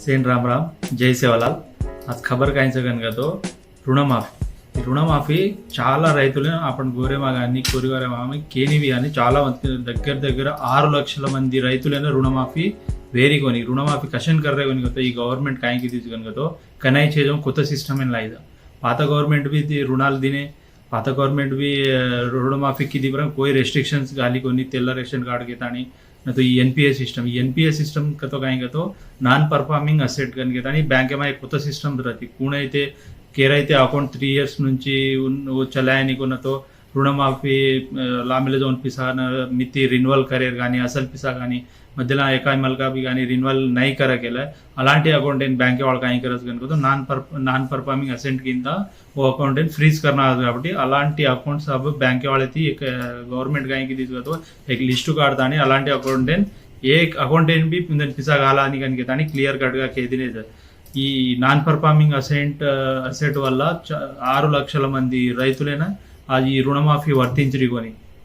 सेन राम राम जय सेवालाल आज खबर కాయించగలను కదా రుణమాఫీ చాలా రైతులు आपण గోరేమా కానీ కొరిగారేమా కేనివి కానీ చాలా దగ్గర 6 లక్షల మంది రైతులైన రుణమాఫీ वेरी कोनी ऋणमाफी कशन कर रहे हो ఈ गवर्नमेंट काहे की తీసుకొని కదా కనై చేజం కొత్త సిస్టమ్ ఏం లాయిదా పాత గవర్నమెంట్ भी రుణాలు దినే పాత గవర్నమెంట్ भी రుణమాఫీ की दी पर कोई रेस्ट्रिक्शंस गाली कोनी तेल रेशन कार्ड के तानी न तो एनपीएस सिस्टम का तो काही तो नॉन परफॉर्मिंग असेट कन के तानी बैंक में एक కొత్త सिस्टम रहती कोण అయితే కేర్ అయితే అకౌంట్ 3 ఇయర్స్ నుంచి చలాయనికో न तो రుణమాఫీ లామిले जाऊन पिसा मिती रिन्यूअल करेर కానీ అసలు పిసా కానీ మధ్యలో ఏకామల్గా भी కానీ रिन्यूअल नहीं करा केला అలాంటి అకౌంట్ ఏం బ్యాంక్ వాళ్ళకి काही करत కనుక నాన్ పర్ఫార్మింగ్ అసెట్ కింద वो अकाउंट फ्रीज करना కాబట్టి అలాంటి అకౌంట్స్ अब बैंक వాళ్ళకి गवर्नमेंट काही తీసుకొతో एक लिस्ट काढतानी అలాంటి అకౌంట్ ఏ అకౌంట్ भी पिसा घाला అని కనుక तानी క్లియర్ కట్ గా కేదినే ఈ నాన్ పర్ఫార్మింగ్ అసెట్ వల్ల 6 లక్షల మంది రైతులైనా ఆ ఈ రుణమాఫీ వర్తించరికొని